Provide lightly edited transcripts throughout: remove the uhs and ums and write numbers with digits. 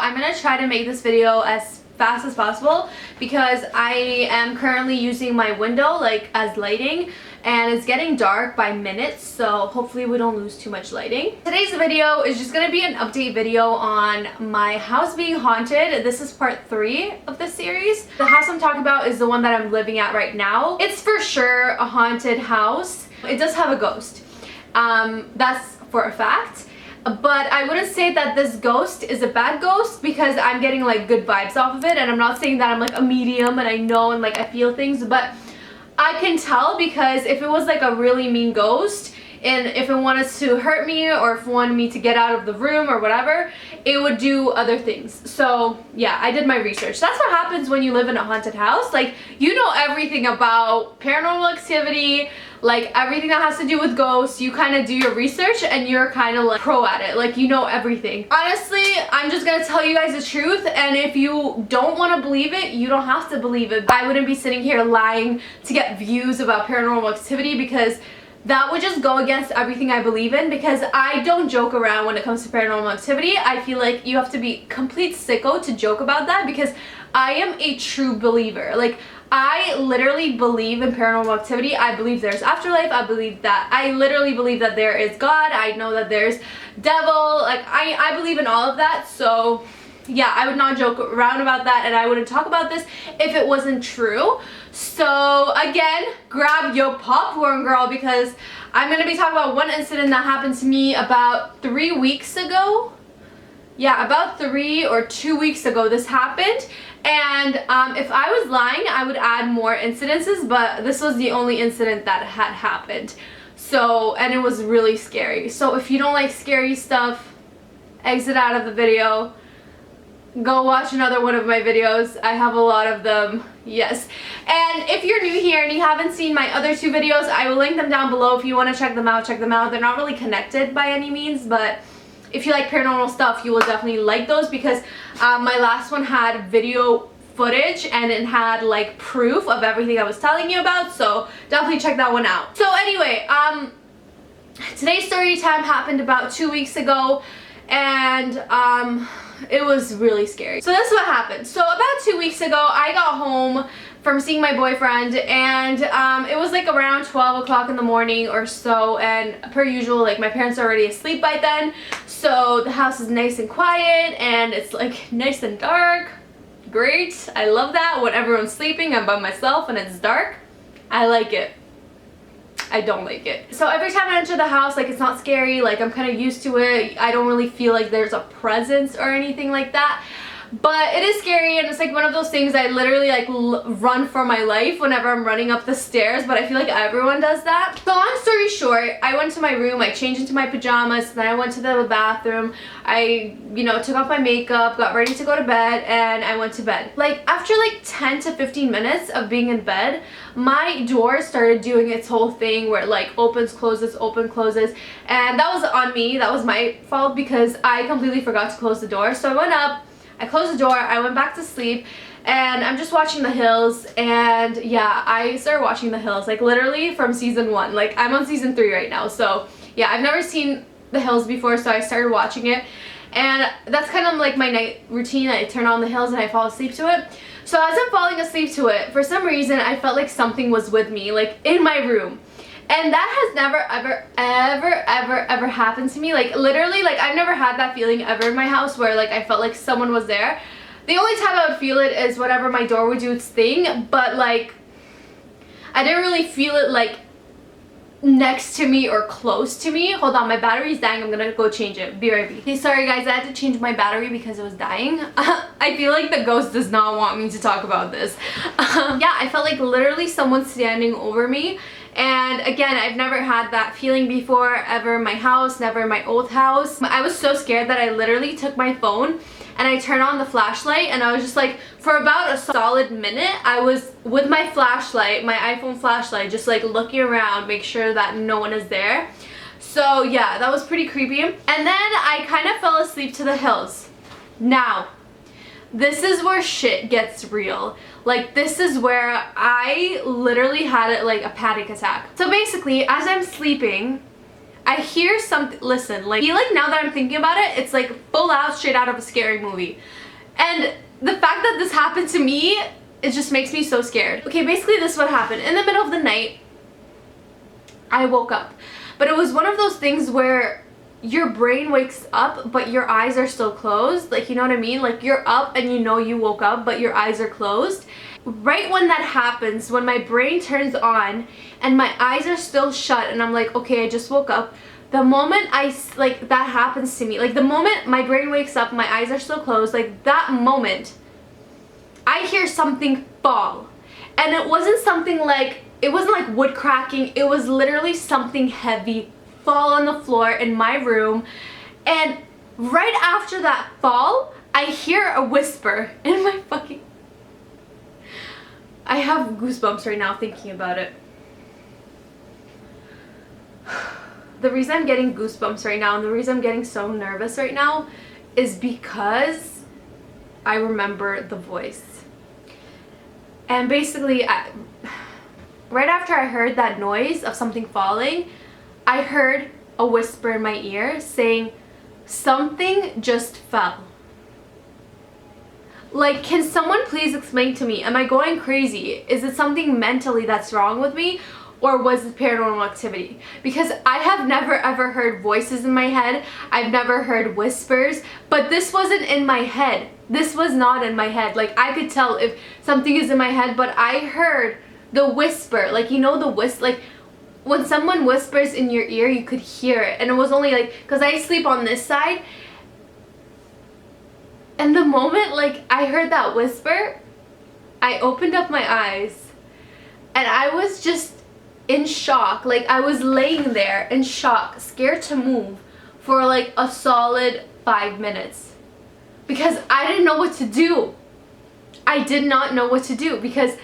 I'm gonna try to make this video as fast as possible because I am currently using my window like as lighting, and it's getting dark by minutes, so hopefully we don't lose too much lighting. Today's video is just gonna be an update video on my house being haunted. This is part 3 of this series. The house I'm talking about is the one that I'm living at right now. It's for sure a haunted house. It does have a ghost. That's for a fact. But I wouldn't say that this ghost is a bad ghost because I'm getting like good vibes off of it, and I'm not saying that I'm like a medium and I know and like I feel things, but I can tell because if it was like a really mean ghost and if it wanted to hurt me or if it wanted me to get out of the room or whatever, it would do other things. So yeah, I did my research. That's what happens when you live in a haunted house. Like, you know everything about paranormal activity, like everything that has to do with ghosts. You kind of do your research and you're kind of like pro at it. Like, you know everything. Honestly, I'm just gonna tell you guys the truth, and if you don't want to believe it, you don't have to believe it. I wouldn't be sitting here lying to get views about paranormal activity because that would just go against everything I believe in, because I don't joke around when it comes to paranormal activity. I feel like you have to be complete sicko to joke about that because I am a true believer. Like, I literally believe in paranormal activity. I believe there's afterlife. I literally believe that there is God. I know that there's devil. Like, I believe in all of that. So yeah, I would not joke around about that, and I wouldn't talk about this if it wasn't true. So again, grab your popcorn, girl, because I'm going to be talking about one incident that happened to me about 3 weeks ago. Yeah, about 3 or 2 weeks ago this happened. And if I was lying, I would add more incidences, but this was the only incident that had happened. So, and it was really scary. So if you don't like scary stuff, exit out of the video. Go watch another one of my videos. I have a lot of them. Yes. And if you're new here and you haven't seen my other 2 videos, I will link them down below. If you want to check them out, check them out. They're not really connected by any means, but if you like paranormal stuff, you will definitely like those because my last one had video footage and it had like proof of everything I was telling you about, so definitely check that one out. So anyway, today's story time happened about 2 weeks ago, and it was really scary. So this is what happened. So about 2 weeks ago, I got home from seeing my boyfriend, and it was like around 12 o'clock in the morning or so, and per usual, like, my parents are already asleep by then, so the house is nice and quiet and it's like nice and dark. Great. I love that. When everyone's sleeping, I'm by myself and it's dark. I like it. I don't like it. So every time I enter the house, like, it's not scary. Like, I'm kind of used to it. I don't really feel like there's a presence or anything like that. But it is scary, and it's like one of those things I literally like run for my life whenever I'm running up the stairs, but I feel like everyone does that. So long story short, I went to my room, I changed into my pajamas, then I went to the bathroom, I, took off my makeup, got ready to go to bed, and I went to bed. Like, after like 10 to 15 minutes of being in bed, my door started doing its whole thing where it like opens, closes, open, closes, and that was on me. That was my fault because I completely forgot to close the door. So I went up, I closed the door, I went back to sleep, and I'm just watching The Hills, and yeah, I started watching The Hills, like, literally from season 1. Like, I'm on season 3 right now, so yeah, I've never seen The Hills before, so I started watching it, and that's kind of like my night routine. I turn on The Hills and I fall asleep to it. So as I'm falling asleep to it, for some reason, I felt like something was with me, like, in my room. And that has never, ever happened to me. Like, literally, like, I've never had that feeling ever in my house where, like, I felt like someone was there. The only time I would feel it is whenever my door would do its thing, but, like, I didn't really feel it, like, next to me or close to me. Hold on, my battery's dying. I'm gonna go change it. Be right back. Okay, sorry guys, I had to change my battery because it was dying. I feel like the ghost does not want me to talk about this. Yeah, I felt like literally someone standing over me. And again, I've never had that feeling before, ever in my house, never in my old house. I was so scared that I literally took my phone and I turned on the flashlight, and I was just like, for about a solid minute, I was with my flashlight, my iPhone flashlight, just like looking around, make sure that no one is there. So yeah, that was pretty creepy. And then I kind of fell asleep to The Hills. Now, this is where shit gets real. Like, this is where I literally had like a panic attack. So basically, as I'm sleeping, I hear something, listen, like, I feel like now that I'm thinking about it, it's like full out straight out of a scary movie. And the fact that this happened to me, it just makes me so scared. Okay, basically this is what happened. In the middle of the night, I woke up. But it was one of those things where your brain wakes up, but your eyes are still closed. Like, you know what I mean? Like, you're up and you know you woke up, but your eyes are closed. Right when that happens, when my brain turns on and my eyes are still shut and I'm like, okay, I just woke up. The moment that happens to me, like the moment my brain wakes up, my eyes are still closed, like that moment, I hear something fall. And it wasn't something like, it wasn't like wood cracking, it was literally something heavy fall on the floor in my room. And right after that fall, I hear a whisper in my fucking... I have goosebumps right now thinking about it. The reason I'm getting goosebumps right now and the reason I'm getting so nervous right now is because I remember the voice. And basically, right after I heard that noise of something falling, I heard a whisper in my ear saying, something just fell. Like, can someone please explain to me, am I going crazy? Is it something mentally that's wrong with me? Or was it paranormal activity? Because I have never ever heard voices in my head. I've never heard whispers. But this wasn't in my head. This was not in my head. Like, I could tell if something is in my head, but I heard the whisper. Like, you know the whisper, like when someone whispers in your ear, you could hear it. And it was only like, because I sleep on this side. And the moment, like, I heard that whisper, I opened up my eyes. And I was just in shock. Like, I was laying there in shock, scared to move for like a solid 5 minutes. Because I didn't know what to do. I did not know what to do because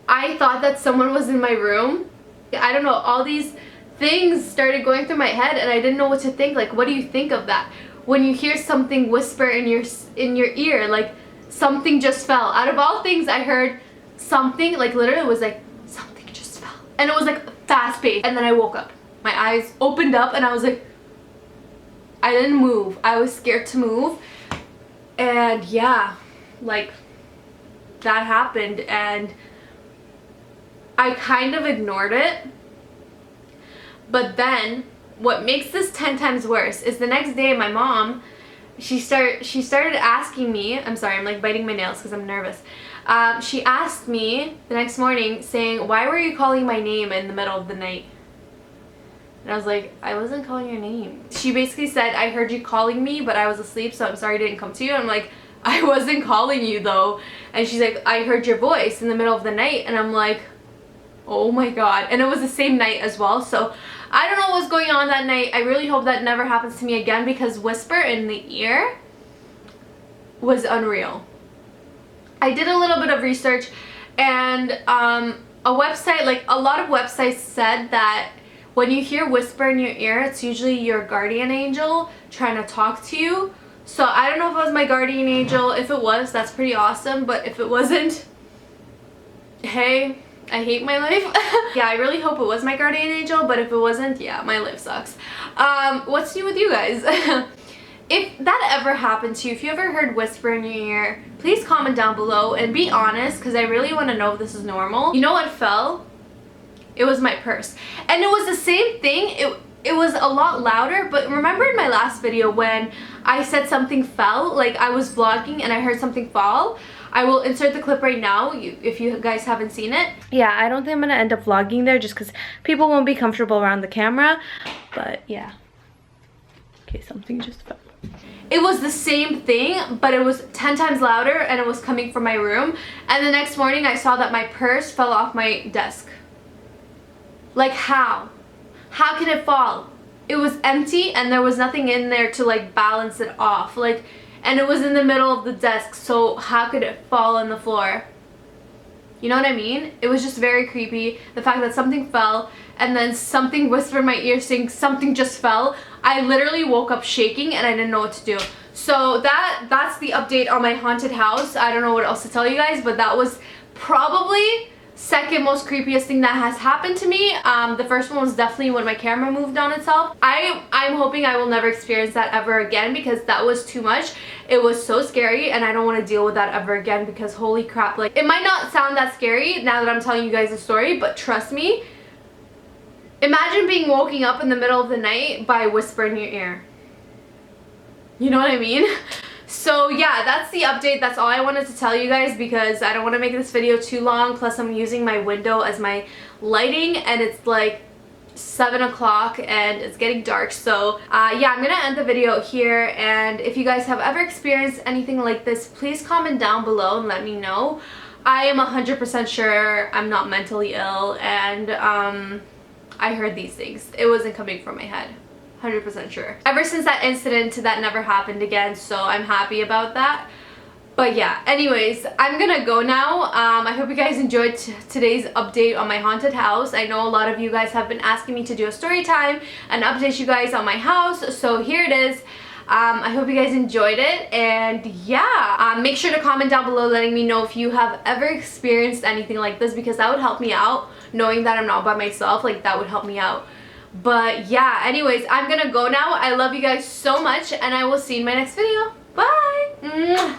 I thought that someone was in my room. I don't know, all these things started going through my head and I didn't know what to think. Like, what do you think of that? When you hear something whisper in your ear, like something just fell. Out of all things, I heard something, like literally it was like, something just fell. And it was like fast paced. And then I woke up. My eyes opened up and I was like, I didn't move. I was scared to move. And yeah, like that happened and I kind of ignored it. But then what makes this 10 times worse is the next day my mom, she started asking me, I'm sorry, I'm like biting my nails because I'm nervous. She asked me the next morning saying, why were you calling my name in the middle of the night? And I was like, I wasn't calling your name. She basically said, I heard you calling me, but I was asleep, so I'm sorry I didn't come to you. I'm like, I wasn't calling you though. And she's like, I heard your voice in the middle of the night. And I'm like, oh my god. And it was the same night as well, so I don't know what was going on that night. I really hope that never happens to me again because whisper in the ear was unreal. I did a little bit of research and a website, like a lot of websites said that when you hear whisper in your ear, it's usually your guardian angel trying to talk to you. So I don't know if it was my guardian angel. If it was, that's pretty awesome. But if it wasn't, hey, I hate my life. Yeah, I really hope it was my guardian angel, but if it wasn't, yeah, my life sucks. What's new with you guys? If that ever happened to you, if you ever heard whisper in your ear, please comment down below and be honest because I really want to know if this is normal. You know what fell? It was my purse. And it was the same thing. It was a lot louder, but remember in my last video when I said something fell, like I was vlogging and I heard something fall? I will insert the clip right now if you guys haven't seen it. Yeah, I don't think I'm gonna end up vlogging there just because people won't be comfortable around the camera. But yeah. Okay, something just fell. It was the same thing, but it was 10 times louder and it was coming from my room. And the next morning I saw that my purse fell off my desk. Like how? How can it fall? It was empty and there was nothing in there to like balance it off. Like, and it was in the middle of the desk, so how could it fall on the floor? You know what I mean? It was just very creepy. The fact that something fell and then something whispered in my ear saying something just fell. I literally woke up shaking and I didn't know what to do. So that's the update on my haunted house. I don't know what else to tell you guys, but that was probably second most creepiest thing that has happened to me. The first one was definitely when my camera moved on itself. I'm hoping I will never experience that ever again because that was too much. It was so scary and I don't want to deal with that ever again because holy crap, like it might not sound that scary now that I'm telling you guys the story, but trust me, imagine being woken up in the middle of the night by a whisper in your ear. You know what I mean? So yeah, that's the update. That's all I wanted to tell you guys because I don't want to make this video too long. Plus I'm using my window as my lighting and it's like 7 o'clock and it's getting dark. So yeah, I'm gonna end the video here, and if you guys have ever experienced anything like this, please comment down below and let me know. I am 100% sure I'm not mentally ill, and I heard these things. It wasn't coming from my head. 100% sure. Ever since that incident, that never happened again, so I'm happy about that. But yeah, anyways, I'm gonna go now. I hope you guys enjoyed today's update on my haunted house. I know a lot of you guys have been asking me to do a story time and update you guys on my house, so here it is. I hope you guys enjoyed it, and yeah, make sure to comment down below letting me know if you have ever experienced anything like this, because that would help me out. Knowing that I'm not by myself, like that would help me out. But yeah, anyways, I'm gonna go now. I love you guys so much, and I will see you in my next video. Bye! Mwah.